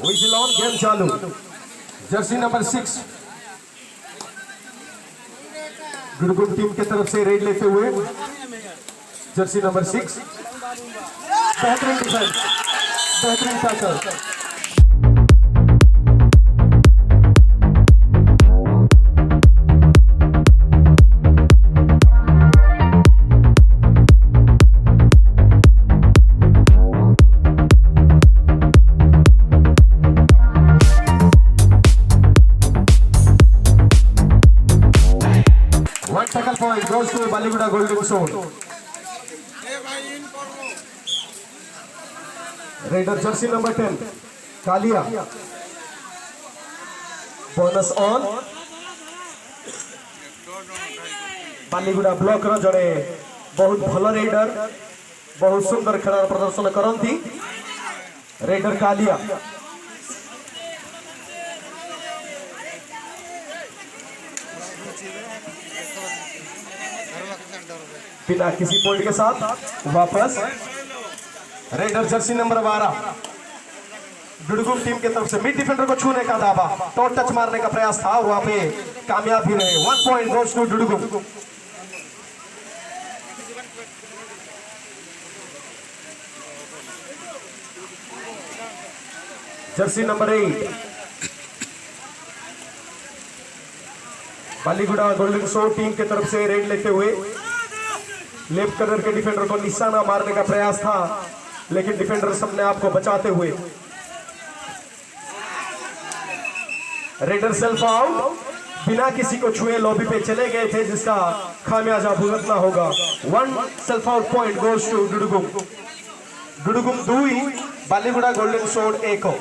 Vigil on, game चालू। Jersey number 6 गुड़गुम team की तरफ से रेड लेते हुए जर्सी नंबर 6 बेहतरीन डिफेंस, बेहतरीन tackle. One tackle point goes to Baliguda Golden Sword. Raider jersey number 10 Kalia bonus on Baliguda block रो जड़े बहुत भल रेडर बहुत सुंदर खेल प्रदर्शन करती रेडर कालिया। बिना किसी पॉइंट के साथ वापस रेडर जर्सी नंबर 12 गुड़गुम टीम की तरफ से मिड डिफेंडर को छूने का दावा, टॉट टच मारने का प्रयास था और वहां पे कामयाब भी रहे। 1 पॉइंट गोज टू गुड़गुम। Jersey number 8 Baliguda golden sword team की तरफ से रेड लेते हुए लेफ्ट कॉर्नर के डिफेंडर को निशाना मारने का प्रयास था, लेकिन डिफेंडर अपने आप को बचाते हुए रेडर सेल्फ आउट बिना किसी को छुए लॉबी पे चले गए थे, जिसका खामियाजा भुगतना होगा। 1 self out point goes to गुड़गुम। गुड़गुम 2 बालीगुड़ा गोल्डन सोर्ड 1।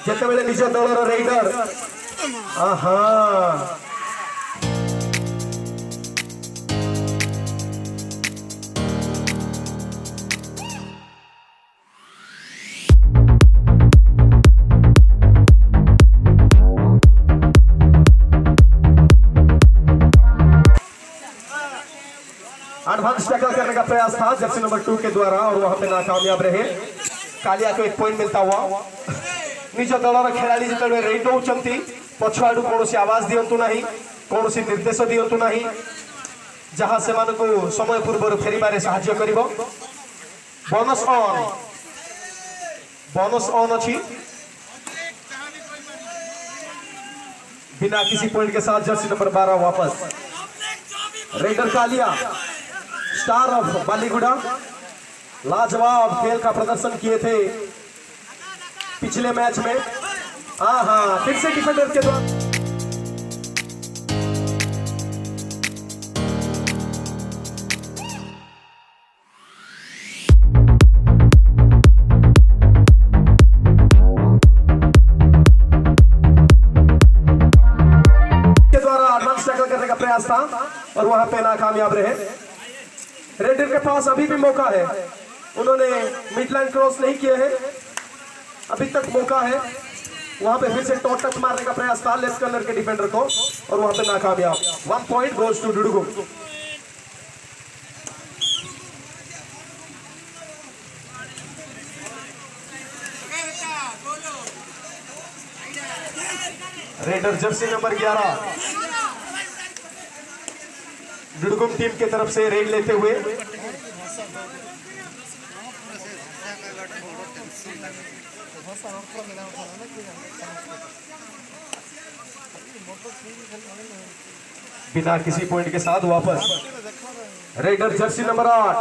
ଯେତେବେଳେ ନିଜ ଦଳର ରେଡର एडवांस टैकल करने का प्रयास था जर्सी नंबर 2 के द्वारा और वहां पे नाकामयाब रहे। कालिया को 1 पॉइंट मिलता हुआ। निज दलर खेलाड़ी जो रेड दौरान पछुआड़ कौन आवाज दिंतु ना, कौन निर्देश दिंतु ना, जहाँ से समय पूर्व फेरबार साहाय्य कर। बोनस ऑन अच्छी बिना किसी पॉइंट के साथ जर्सी नंबर 12 वापस। Raider Kalia star of Baliguda लाजवाब खेल का प्रदर्शन किए थे पिछले मैच में। फिर से डिफेंडर के द्वारा एडवांस टैकल करने का प्रयास था और वहां पे नाकामयाब रहे। रेडर के पास अभी भी मौका है, उन्होंने मिडलाइन क्रॉस नहीं किए हैं, अभी तक मौका है। वहां पे फिर से टॉट टच मारने का प्रयास था लेफ्ट कॉर्नर के डिफेंडर को और वहां पे नाकामयाब। 1 पॉइंट गोज टू गुड़गुम। रेडर जर्सी नंबर 11 गुड़गुम टीम की तरफ से रेड लेते हुए बिना किसी पॉइंट के साथ वापस। Raider jersey number 8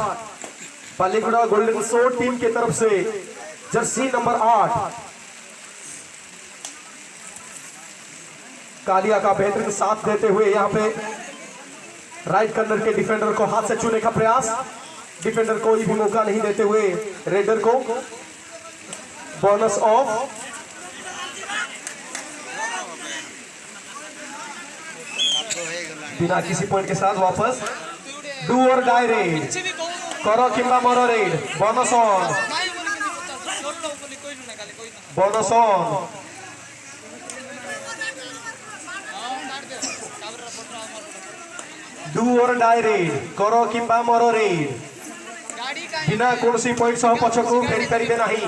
Baliguda golden sword team की तरफ से जर्सी नंबर 8 कालिया का बेहतरीन साथ देते हुए यहाँ पे राइट कॉर्नर के डिफेंडर को हाथ से छूने का प्रयास, डिफेंडर कोई भी मौका नहीं देते हुए रेडर को बोनस ऑफ। बिना किसी पॉइंट के साथ वापस। डू और डाई रेड करो किंबा मरो raid. Bonus on, bonus on. Do और डाई रेड करो किंबा मरो रेड बिना कौन सी पॉइंट सह पछकू फेरी पारिबे नाही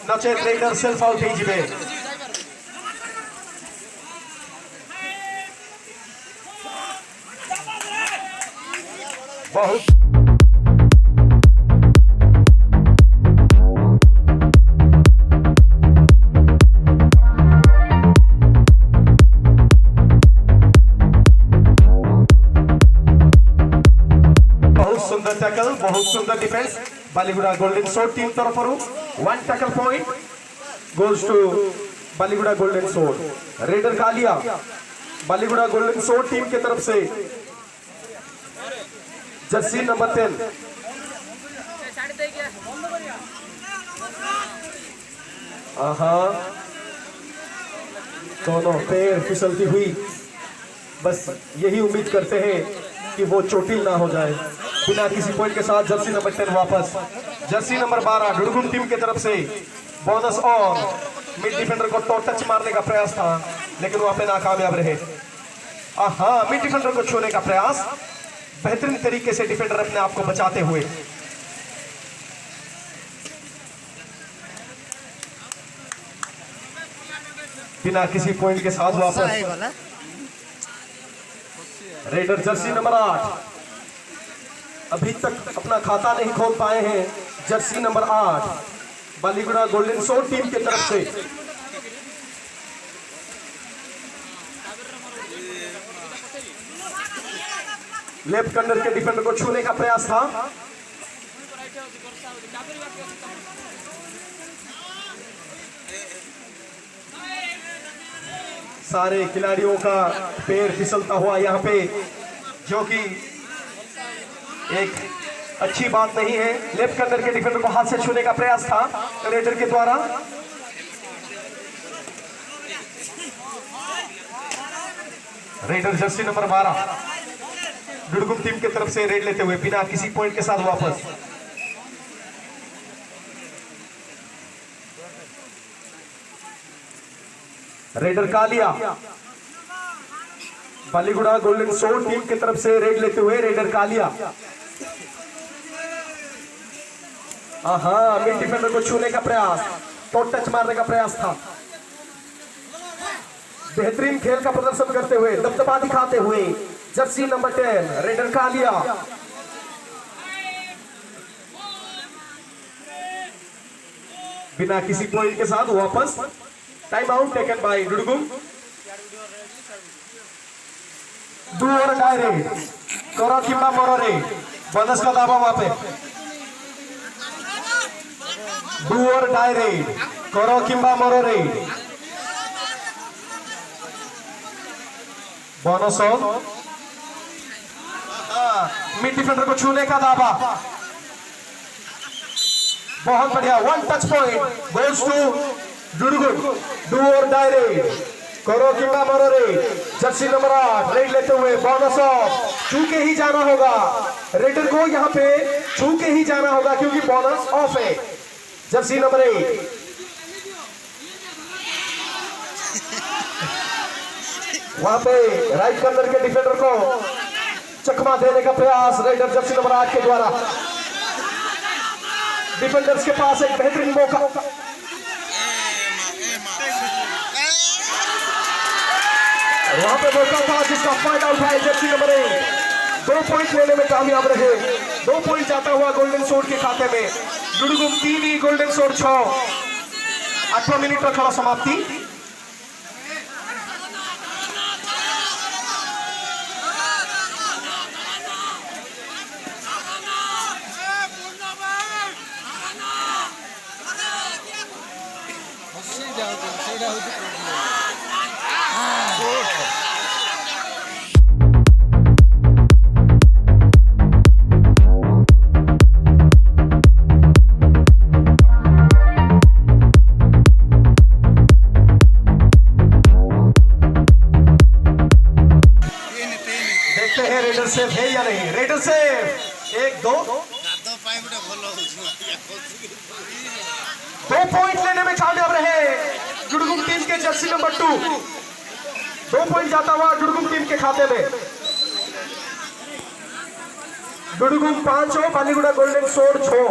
नचेत रेडर सेल्फ आउट हो जिवे बहुत सुंदर टैकल बहुत सुंदर defence Baliguda golden sword team तरफ 1 tackle point goes to Baliguda golden sword raider Kalia Baliguda golden sword team की तरफ से जर्सी नंबर 10 दोनों पैर फिसलती हुई बस यही उम्मीद करते हैं कि वो चोटिल ना हो जाए बिना किसी पॉइंट के साथ जर्सी नंबर 10 वापस जर्सी नंबर 12 डुडगुम टीम की तरफ से बोनस और मिड डिफेंडर को टच मारने का प्रयास था लेकिन वहां पे नाकामयाब रहे मिड डिफेंडर को छूने का प्रयास बेहतरीन तरीके से डिफेंडर अपने आप को बचाते हुए बिना किसी पॉइंट के साथ वापस रेडर जर्सी नंबर 8 अभी तक अपना खाता नहीं खोल पाए हैं Jersey number 8 Baliguda golden sword team की तरफ से लेफ्ट कॉर्नर के डिफेंडर को छूने का प्रयास था सारे खिलाड़ियों का पैर फिसलता हुआ यहाँ पे जो कि एक अच्छी बात नहीं है लेफ्ट कॉर्नर के डिफेंडर को हाथ से छूने का प्रयास था रेडर के द्वारा रेडर जर्सी नंबर 12 डुडगुम टीम की तरफ से रेड लेते हुए बिना किसी पॉइंट के साथ वापस raider Kalia Baliguda golden sword team की तरफ से रेड लेते हुए रेडर कालिया मिड डिफेंडर को छूने का प्रयास तो टच मारने का प्रयास था बेहतरीन खेल का प्रदर्शन करते हुए दबदबा दिखाते हुए जर्सी नंबर 10 रेडर कालिया बिना किसी पॉइंट के साथ वापस टाइम आउट टेकन बाय डुडगुम डू और डाई रेड करो किंबा मरो रेड बोनस का दावा वहां पे डू और डाई रेड करो किंबा मरो raid bonus on mid defender को छूने का दावा बहुत बढ़िया 1 टच पॉइंट गोज टू डुडगुम डू और डाई रेड करो किंबा मरो रेड जर्सी नंबर 8 रेड लेते हुए बोनस ऑफ छू के ही जाना होगा रेडर को यहाँ पे छू के ही जाना होगा क्योंकि बोनस ऑफ है जर्सी नंबर 8 वहां पे राइट कॉर्नर के डिफेंडर को चकमा देने का प्रयास रेडर जर्सी नंबर 8 के द्वारा डिफेंडर्स के पास एक बेहतरीन मौका वहां पे मौका था जिसका फायदा उठाया जर्सी नंबर 1 2 पॉइंट लेने में कामयाब रहे 2 पॉइंट जाता हुआ गोल्डन सोर्ड के खाते में डुडगुम 3 गोल्डन सोर्ड 6 8वां मिनट का खेल समाप्ति सेफ है या नहीं रेडर सेफ 1 2 पॉइंट लेने में कामयाब रहे डुडगुम टीम के जर्सी नंबर 2 2 पॉइंट जाता हुआ डुडगुम टीम के खाते में डुडुगुम 5 बालीगुड़ा गोल्डन सोड 6।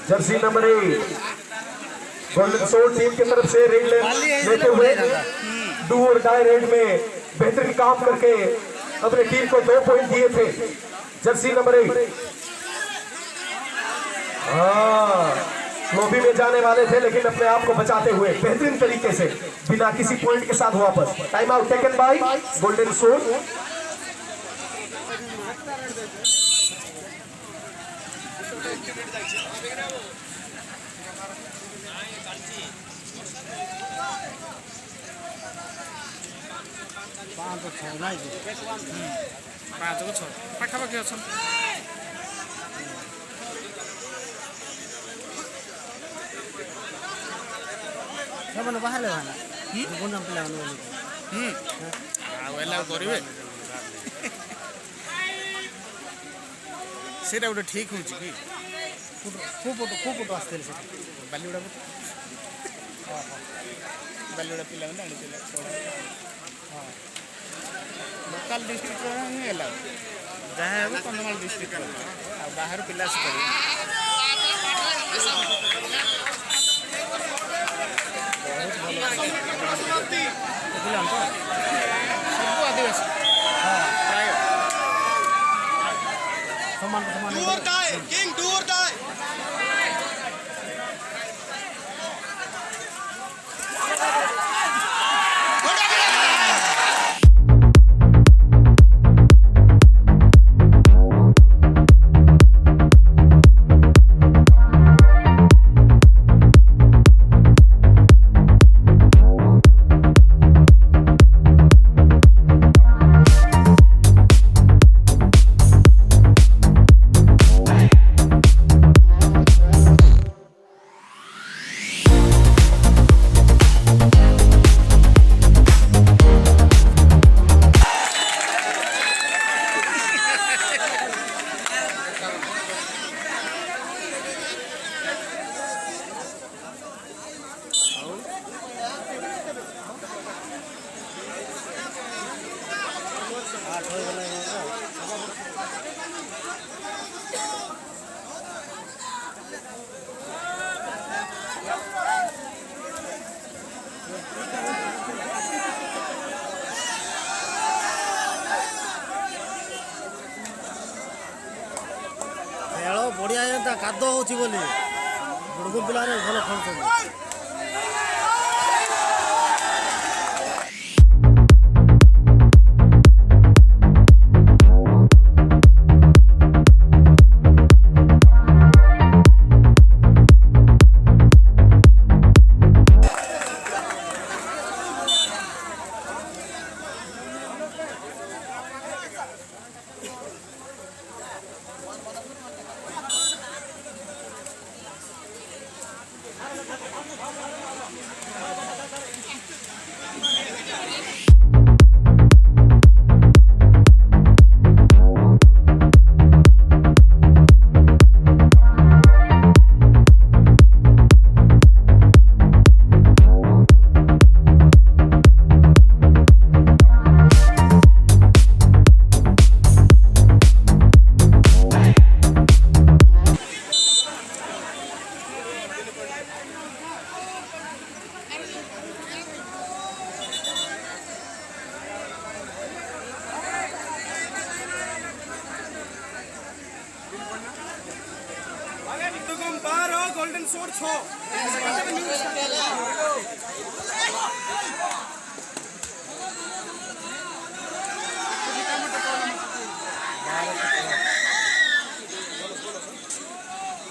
जर्सी नंबर 1 गोल्डन सोड टीम की तरफ से रेड लेते हुए डू और डाई रेड में बेहतरीन काम करके अपनी टीम को 2 पॉइंट दिए थे। जर्सी नंबर 1 लॉबी में जाने वाले थे लेकिन अपने आप को बचाते हुए बेहतरीन तरीके से बिना किसी पॉइंट के साथ वापस। Time out taken bye golden सोड। पाखापाखि अच्छा बाहर सेटा गोटे ठीक हो बालीगुड़ा बालीगुड़ा पिला लोकल डिस्ट्रिक्ट जहाँ कंधमाल डिस्ट्रिक्ट बाहर पिला सब आदिवासी प्राय बढ़िया काद हो गुड़गुम पिला भल खेल। गोल्डन सोड 6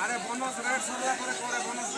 अरे बोनस रेट सरला करे बोनस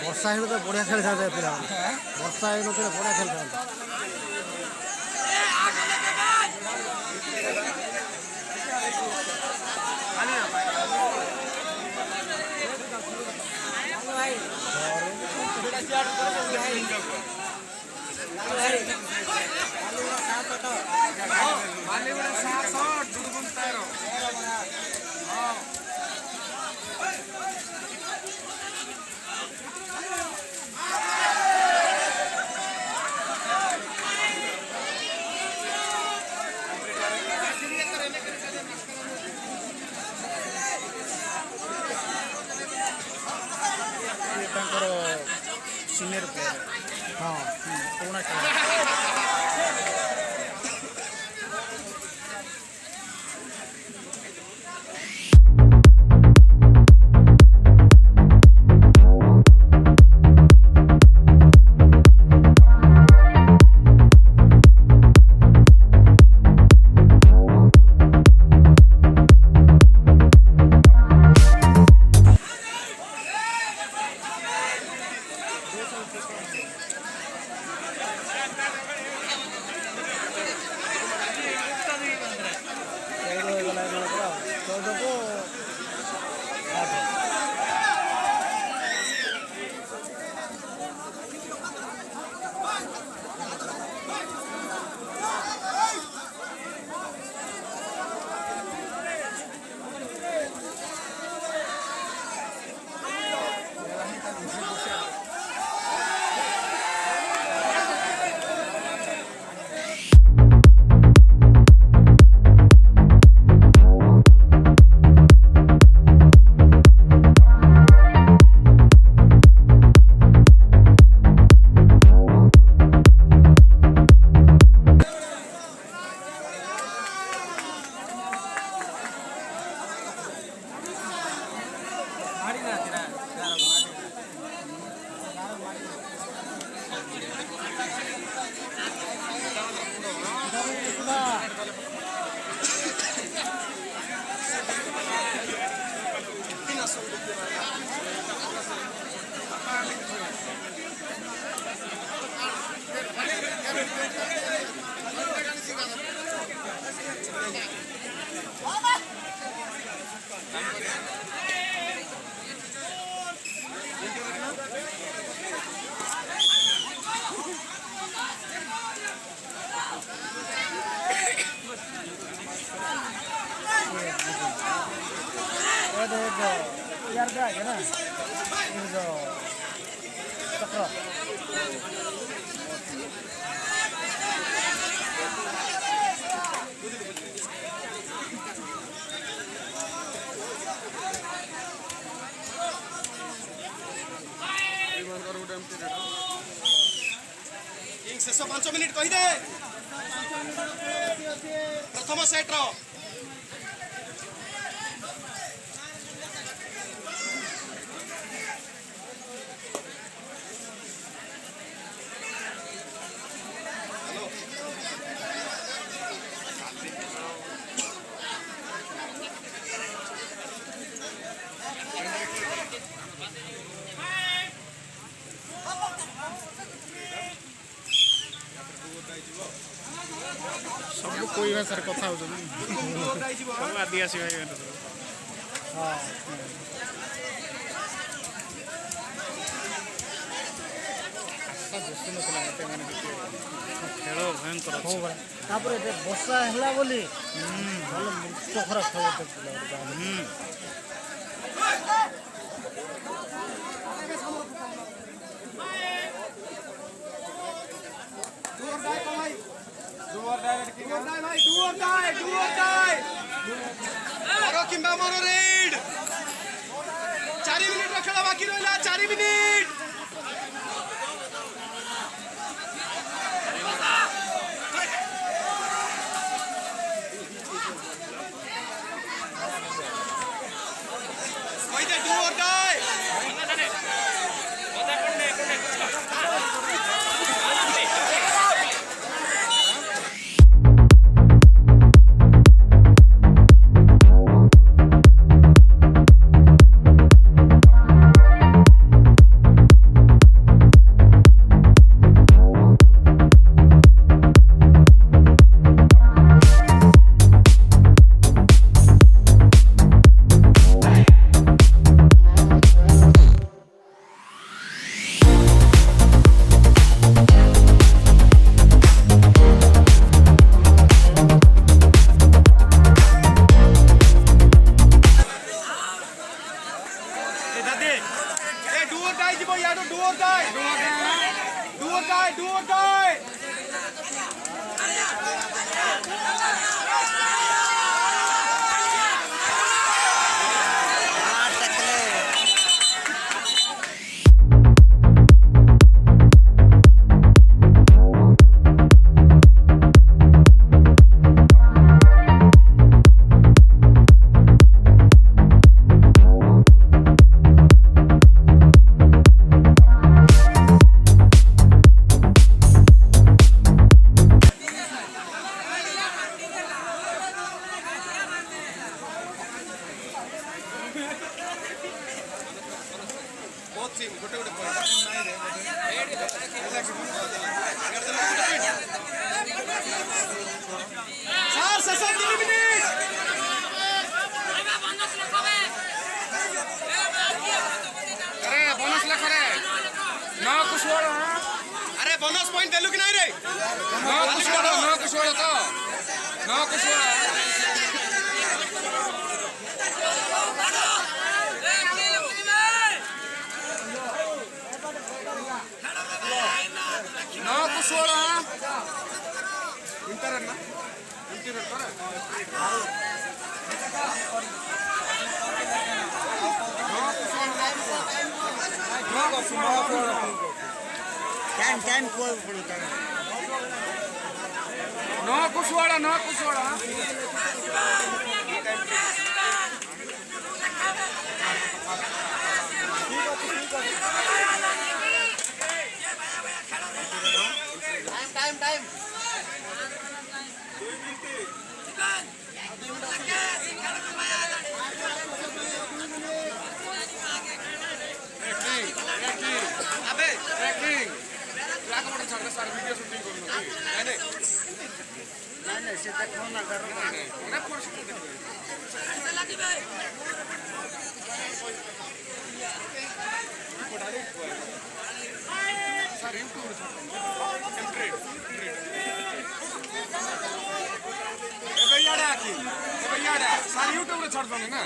ବର୍ଷା ହେଇନଥିଲେ ବଢ଼ିଆ ଖେଳିଥାନ୍ତେ ପିଲାମାନେ। ବର୍ଷା ହେଇନଥିଲେ ବଢ଼ିଆ ଖେଳିଥାନ୍ତେ। ମାଲିଗୁଡ଼ା 700 ଡୁଡୁଗୁମ୍ ତାର ତାଙ୍କର ସିନିୟର ପ୍ଲେୟର। ହଁ ପୁରୁଣା ଖେଳାଳି। यार का है ना ये जो चक्र शेष 5 मिनिट कहीदे प्रथम सेट रो सब कोई भाषार कथा हो सब आदिवासी भाई हाँ खेल भयंकर वर्षा है बोली भल मुक्त खराब खबर किंबा मारो रेड 4 मिनिट रो खेल बाकी रहला 4 मिनिट दादी ए डू और डाई जीवो यार डू और डाई बहुत सीन गोटे गोटे पॉइंट सर 3 मिनिट अरे बोनस लख रे ना कुछ वाला अरे बोनस पॉइंट देलु कि नहीं रे ना कुछ वाला तो ना कुछ वाला నాకు సోడా ఇంటరన్నా ఇంటరన్నా कैन कोई पड़ता है నాకు సోడా टाइम अबे ट्रैकिंग ट्रैक मोटर छाड़ के सारी वीडियो शूटिंग करूंगा नहीं से तक ना कर रहा है ना कोई शूटिंग सर यूट्यूब भैया सारी यूट्यूब छोड़ दो ना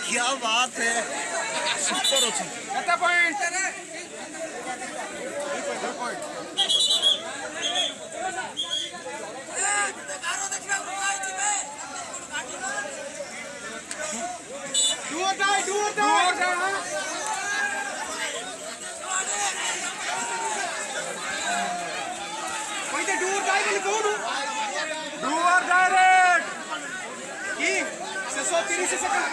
क्या बात है सुपर कितना पॉइंट do or die कोई तो do or die बोले कौन do or die रे की 630 सेकंड